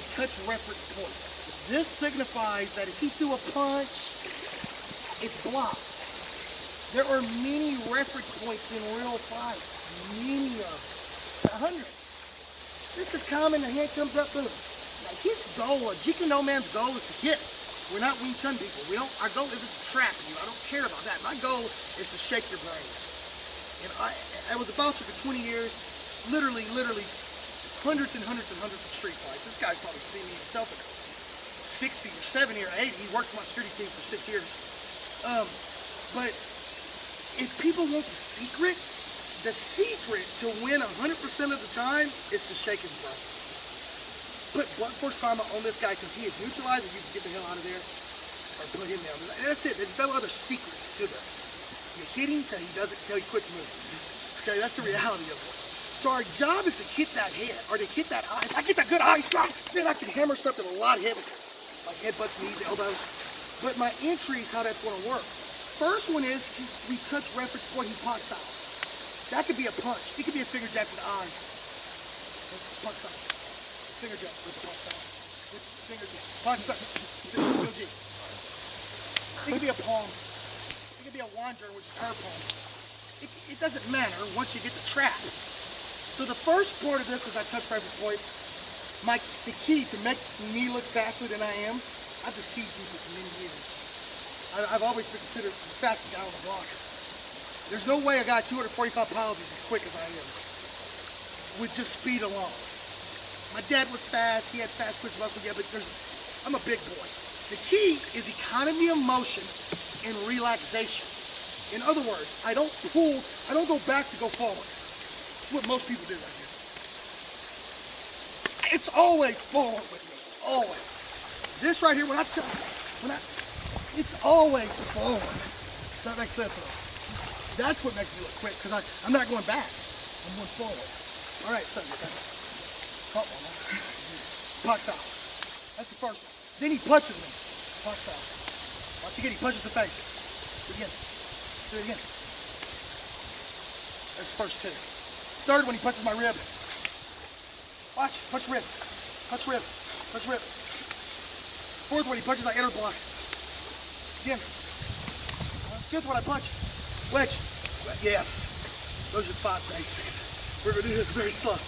the touch reference point. This signifies that if he threw a punch, it's blocked. There are many reference points in real fights, many of them, hundreds. This is common, the hand comes up, boom. Now his goal, Jeet Kune man's goal is to hit. We're not Wing Chun people. Our goal isn't to trap you. I don't care about that. My goal is to shake your brain. And I was a boxer for 20 years, literally hundreds and hundreds and hundreds of street fights. This guy's probably seen me himself at 60 or 70 or 80. He worked for my security team for 6 years. But if people want the secret to win 100% of the time is to shake his brain. Put blunt force trauma on this guy till he is neutralized and you can get the hell out of there or put him down. And that's it. There's no other secrets to this. You hit him till he quits moving. Okay, that's the reality of this. So our job is to hit that head, or to hit that eye. If I get that good eye shot, then I can hammer something a lot heavier. Like headbutts, knees, elbows. But my entry is how that's going to work. First one is we touch reference point, he punch out. That could be a punch. It could be a finger jab to the eye. Punch out. Finger jab with the punch out. Finger jab. Punch out. It could be a palm. It could be a wander, which is her palm. It doesn't matter once you get the trap. So the first part of this is I touch reference point. The key to make me look faster than I am, I've deceived people for many years. I've always been considered the fastest guy on the block. There's no way a guy 245 pounds is as quick as I am with just speed alone. My dad was fast, he had fast twitch muscle, yeah, but I'm a big boy. The key is economy of motion and relaxation. In other words, I don't pull, I don't go back to go forward. That's what most people do right here. It's always forward with me, always. This right here, it's always forward. Does that make sense at all? That's what makes me look quick, because I'm not going back. I'm going forward. All right, so pucks out. That's the first one. Then he punches me. Pucks out. Watch again, he punches the face. Do it again. Do it again. That's the first two. Third one, he punches my rib. Watch, punch rib. Punch rib. Punch rib. Fourth one, he punches my inner block. Again. Fifth one, I punch. Wedge. Yes. Those are 5 basics. We're going to do this very slow.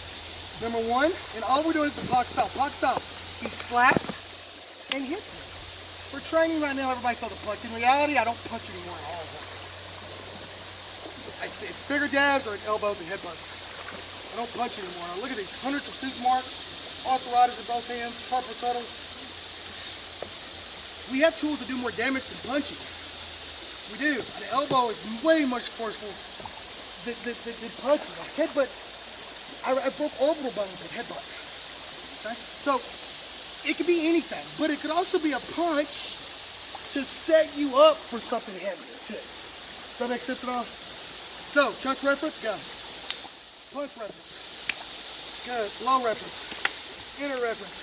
Number one, and all we're doing is the puck out. Pucks out. He slaps and hits me. For training right now, everybody throws a punch. In reality, I don't punch anymore at all. It's finger jabs or it's elbows and headbutts. I don't punch anymore. Now look at these hundreds of tooth marks, arthritis in both hands, carpal tunnel. We have tools to do more damage than punching. We do. An elbow is way much forceful than punching. A headbutt, I broke orbital bones with headbutts. Okay? So it could be anything, but it could also be a punch to set you up for something heavier too. Does that make sense at all? So, touch reference, go. Punch reference, good. Low reference, inner reference,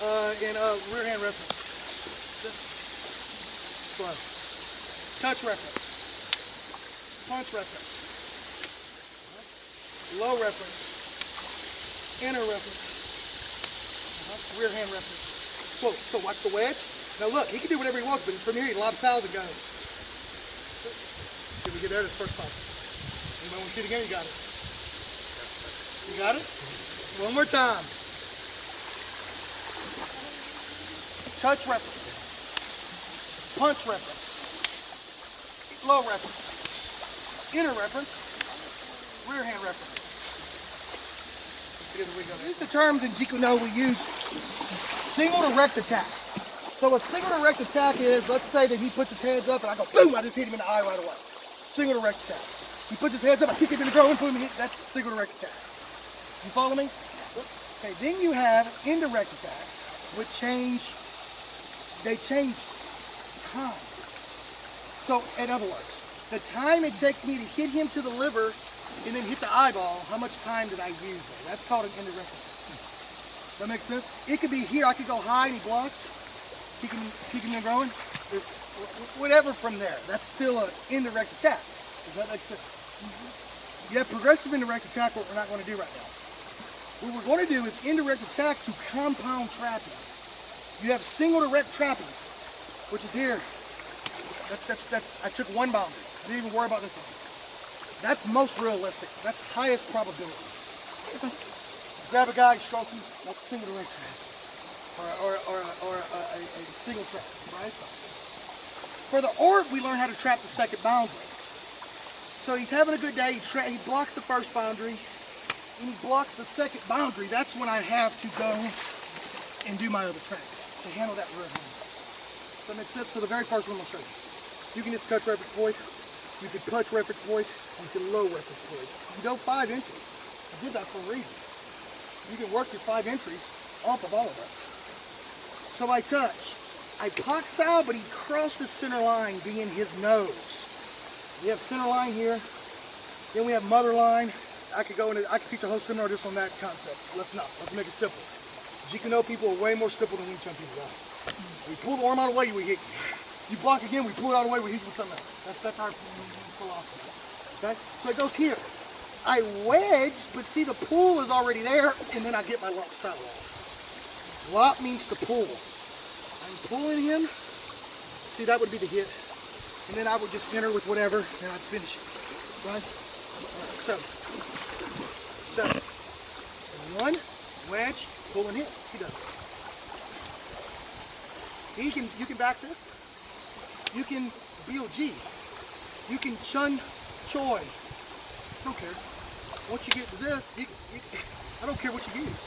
and rear hand reference. Slow. Touch reference, punch reference, low reference, inner reference, rear hand reference. So watch the wedge. Now look, he can do whatever he wants, but from here he lobs out and goes. Did we get there this first time? Anybody want to see it again? You got it. You got it? One more time. Touch reference, punch reference, low reference, inner reference, rear hand reference. Let's see if we go there. These are the terms in Jeet Kune we use. Single direct attack. So a single direct attack is, let's say that he puts his hands up and I go boom, I just hit him in the eye right away. Single direct attack. He puts his hands up, I kick him in the groin, boom, that's single direct attack. You follow me? Okay, then you have indirect attacks, which they change time. So, in other words, the time it takes me to hit him to the liver and then hit the eyeball, how much time did I use there? That's called an indirect attack. That makes sense? It could be here, I could go high and he blocks, kick him in the groin, whatever from there. That's still an indirect attack. Does that make sense? You have progressive indirect attack, what we're not going to do right now. What we're going to do is indirect attack to compound trapping. You have single direct trapping, which is here. I took one boundary. I didn't even worry about this one. That's most realistic. That's highest probability. Grab a guy, stroke him. That's a single direct trap, or a single trap, right? For the orb, we learn how to trap the second boundary. So he's having a good day. He blocks the first boundary, and he blocks the second boundary. That's when I have to go and do my other trap to handle that rear hand. Does that make sense? So the very first one I'll show you. You can just touch reference point. You can touch reference point. You can low reference point. You go 5 inches. I did that for a reason. You can work your 5 entries off of all of us. So I touch. I pox out, but he crossed the center line, being his nose. We have center line here. Then we have mother line. I could teach a whole seminar just on that concept. Let's not. Let's make it simple. Jeet Kune people are way more simple than Wing Chun people, guys. We pull the arm out of the way, we hit you. You block again, we pull it out of the way, we hit you with something else. That's our philosophy. Okay? So it goes here. I wedge, but see the pull is already there, and then I get my lop saddle off. Lop means to pull. I'm pulling him. See, that would be the hit. And then I would just enter with whatever, and I'd finish it. Right? So, one, wedge, pull and hit. He does it. You can back this. You can BOG. You can Chun Choi. Don't care. Once you get to this, I don't care what you use.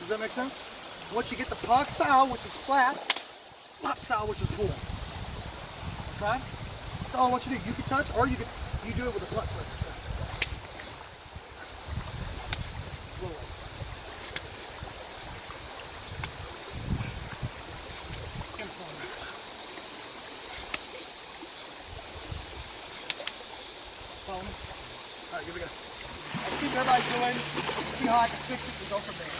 Does that make sense? Once you get the Pak Sao, which is flat, Lop Sao, which is pull. Okay? That's all I want you to do. You can touch, or you do it with a clutch right there. Alright, here we go. I see what everybody's doing. See how I can fix it and go from there.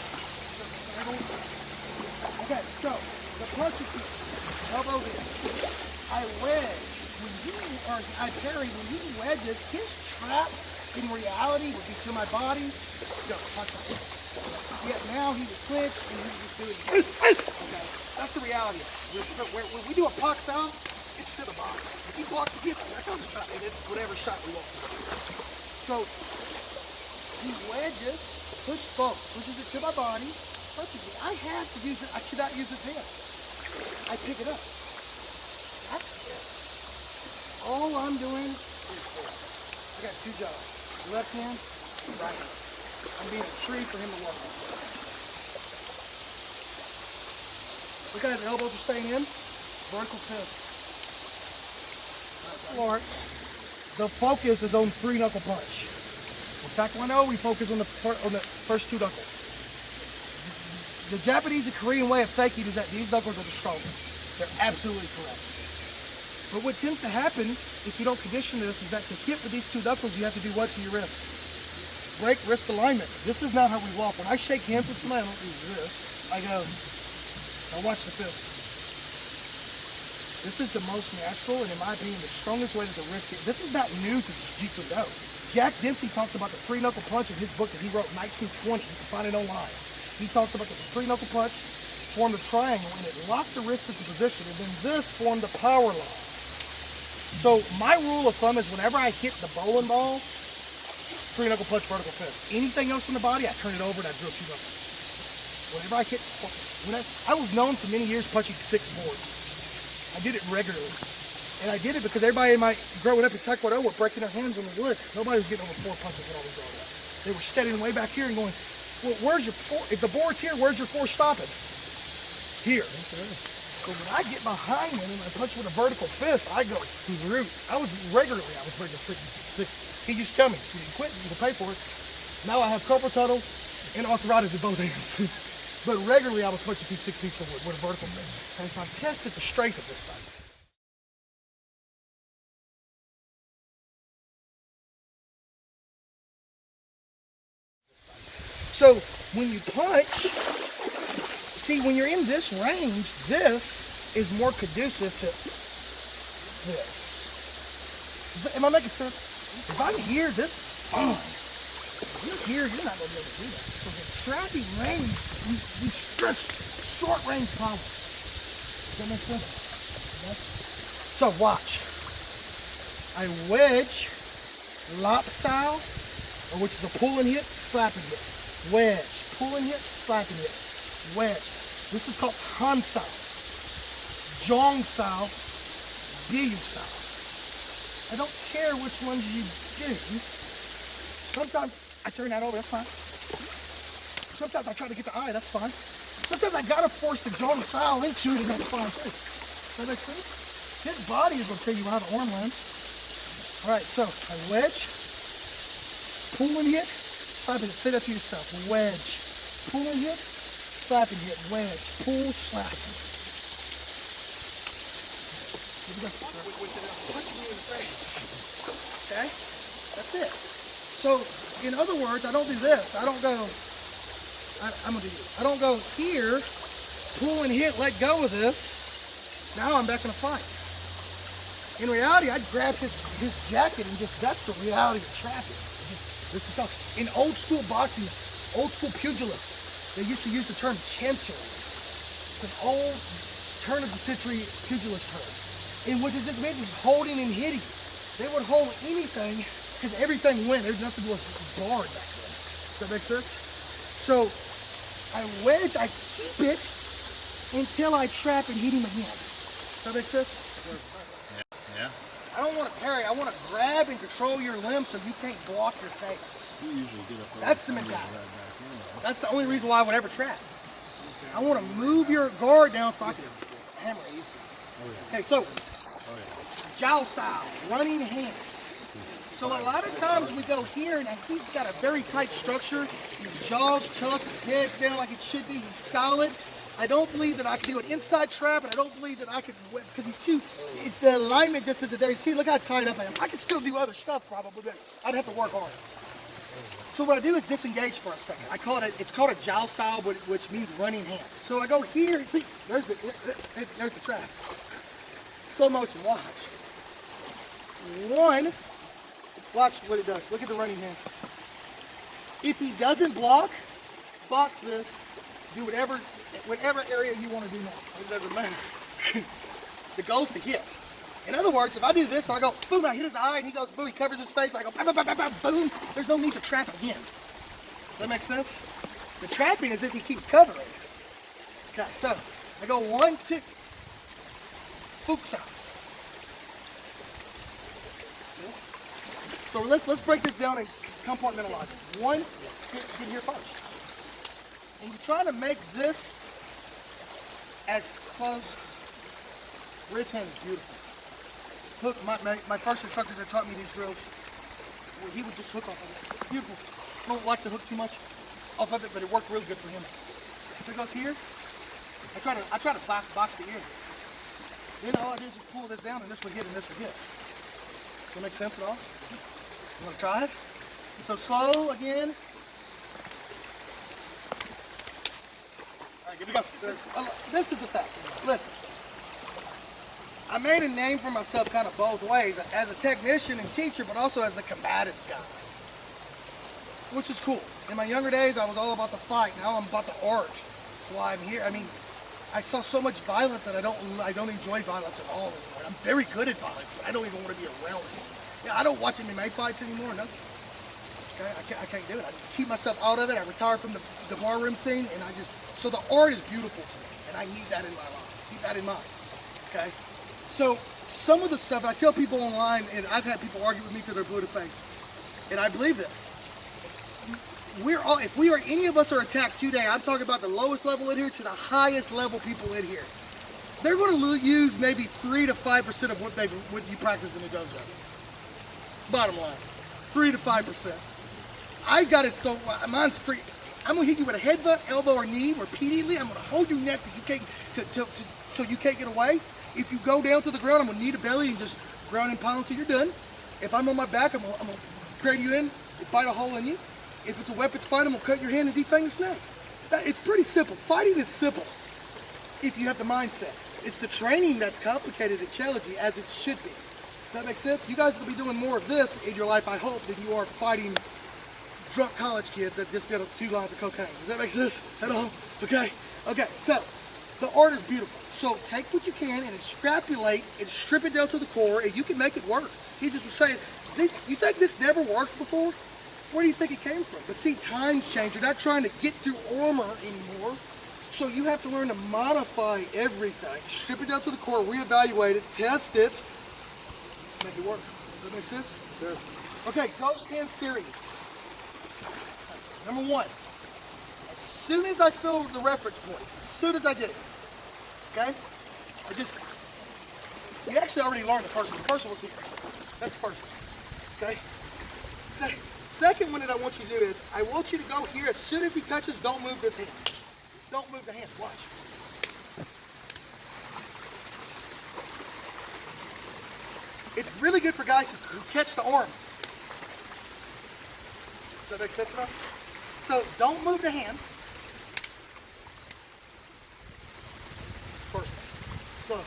Okay, so the punch is here. Elbows in. I wedge. I parry. When he wedges, his trap in reality would be to my body. Go, punch it. Yet now he would clinch and he would do it. Okay, that's the reality. When we do a Pak Sao, it's to the body. If he blocks again, that's on the shot, and it's whatever shot we want. So he wedges, pushes it to my body perfectly. I have to use it. I cannot use his hand. I pick it up. That's it. All I'm doing is this. I got 2 jobs. Left hand, right hand. I'm being a tree for him to work on. Look at his elbows are staying in. Vertical fist. Lawrence. The focus is on 3 knuckle punch. In Taekwondo, we focus on the first 2 knuckles. The Japanese and Korean way of thinking is that these knuckles are the strongest. They're absolutely correct. But what tends to happen, if you don't condition this, is that to hit with these 2 knuckles, you have to do what to your wrist? Break wrist alignment. This is not how we walk. When I shake hands with somebody, I don't do this. I go, now watch the fist. This is the most natural, and in my opinion, the strongest way that the wrist gets. This is not new to Jeet Kune. Jack Dempsey talked about the 3 knuckle punch in his book that he wrote in 1920. You can find it online. He talked about the 3 knuckle punch, formed a triangle, and it locked the wrist into position, and then this formed the power line. So my rule of thumb is whenever I hit the bowling ball, 3 knuckle punch, vertical fist. Anything else in the body, I turn it over and I drill 2 knuckles. Whenever I hit, I was known for many years punching 6 boards. I did it regularly. And I did it because everybody in growing up in Taekwondo were breaking their hands on the wood. Nobody was getting over 4 punches when I was growing up. They were standing way back here and going, well, where's your 4? If the board's here, where's your 4 stopping? Here. So when I get behind him and I punch with a vertical fist, I go through. I was breaking 6. He used to tell me, you can quit, you can pay for it. Now I have carpal tunnel and arthritis in both hands. But regularly I was punching through 6 pieces of wood with a vertical fist. And so I tested the strength of this thing. So when you punch, see when you're in this range, this is more conducive to this. Am I making sense? If I'm here, this is fine. You're here, you're not going to be able to do that. So the trapping range, we stress short range power. Does that make sense? Okay. So watch. I wedge, lop style, which is a pull and hit, slap and hit. Wedge, pull and hit, slap and hit. Wedge. This is called Han style. Jong style, Biyu style. I don't care which ones you do. Sometimes I turn that over, that's fine. Sometimes I try to get the eye, that's fine. Sometimes I gotta force the Jong style into it, and that's fine too. Does that make sense? His body is gonna tell you how the arm lands. All right, so I wedge, pull and hit, slap and hit. Say that to yourself. Wedge, pull and hit, slap and hit. Wedge, pull, slap. Punch me in the face. Okay? That's it. So, in other words, I don't do this. I don't go, I'm gonna do this. I don't go here, pull and hit, let go of this. Now I'm back in a fight. In reality, I'd grab his jacket and just, that's the reality of trapping. This is tough. In old school boxing, old school pugilists, they used to use the term chancery. It's an old turn of the century pugilist term. And what it just means is holding and hitting. They would hold anything because everything went. There's nothing was barred back then. Does that make sense? So I wedge, I keep it until I trap and hit him again. Does that make sense? Yeah. I don't want to parry. I want to grab and control your limb so you can't block your face. You usually get up. That's the mentality. That's the only reason why I would ever trap. I want to move your guard down so I can hammer you. Okay, so Jiao style, running hand. So a lot of times we go here and he's got a very tight structure. His jaw's tough, his head's down like it should be. He's solid. I don't believe that I can do an inside trap, and I don't believe that I could, because he's too, the alignment just isn't there. You see, look how tight up I am. I could still do other stuff probably, but I'd have to work hard. So what I do is disengage for a second. I call it, it's called a Jiao style, which means running hand. So I go here, see, there's the trap. Slow motion, watch. One, watch what it does. Look at the running hand. If he doesn't block, box this, do whatever area you want to do next. It doesn't matter. The goal's to hit. In other words, if I do this, so I go, boom, I hit his eye, and he goes, boom, he covers his face, I go, bam, bam, bam, bam, boom. There's no need to trap again. Does that make sense? The trapping is if he keeps covering. Okay, so I go 1, 2, Fukusa. So let's break this down and compartmentalize it. One, get here first. And you're trying to make this as close. Rich hand is beautiful. Hook, my first instructor that taught me these drills, he would just hook off of it. Beautiful. I don't like to hook too much off of it, but it worked really good for him. If it goes here, I try to box the ear. Then all I do is just pull this down and this would hit and this would hit. Does that make sense at all? You want to try it? So slow again. Alright, here we go. So, this is the fact. Listen. I made a name for myself kind of both ways, as a technician and teacher, but also as the combatives guy. Which is cool. In my younger days, I was all about the fight. Now I'm about the art. That's why I'm here. I mean, I saw so much violence that I don't enjoy violence at all anymore. I'm very good at violence, but I don't even want to be around it. Yeah, I don't watch MMA fights anymore, nothing. Okay, I can't do it. I just keep myself out of it. I retired from the barroom scene, and so the art is beautiful to me, and I need that in my life. Keep that in mind, okay? So some of the stuff, I tell people online, and I've had people argue with me till they're blue to face, and I believe this. If any of us are attacked today, I'm talking about the lowest level in here to the highest level people in here. They're going to use maybe 3 to 5% of what you practice in the dojo. Bottom line, 3 to 5%. I got it so mine's 3. I'm gonna hit you with a headbutt, elbow, or knee repeatedly. I'm gonna hold your neck so you can't get away. If you go down to the ground, I'm gonna knee to belly and just ground and pound until you're done. If I'm on my back, I'm gonna grade you in, bite a hole in you. If it's a weapons fight, I'm gonna cut your hand and defang the snake. It's pretty simple. Fighting is simple if you have the mindset. It's the training that's complicated and challenging, as it should be. Does that make sense? You guys will be doing more of this in your life, I hope, than you are fighting drunk college kids that just did 2 lines of cocaine. Does that make sense at all? Okay? Okay, so the art is beautiful. So take what you can and extrapolate and strip it down to the core, and you can make it work. He just was saying, you think this never worked before? Where do you think it came from? But see, times change. You're not trying to get through armor anymore. So you have to learn to modify everything. Strip it down to the core, reevaluate it, test it, make it work. Does that make sense? Sure. Okay, ghost hand series. Number 1. As soon as I feel the reference point, as soon as I get it, okay? You actually already learned the first one. The first one was here. That's the first one, okay? Second one that I want you to do is, I want you to go here. As soon as he touches, don't move this hand. Don't move the hand. Watch. It's really good for guys who catch the arm. Does that make sense enough? So don't move the hand. It's personal. Slow. Does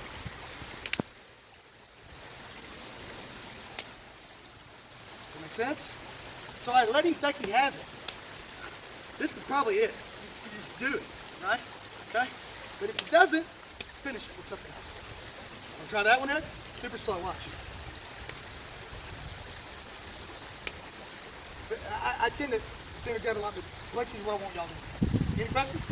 that make sense? So I let him think he has it. This is probably it. You just do it, right? Okay? But if he doesn't, finish it with something else. Want to try that one next? Super slow, watch. But I tend to jab a lot, but Lexi's what I want y'all to do. Any questions?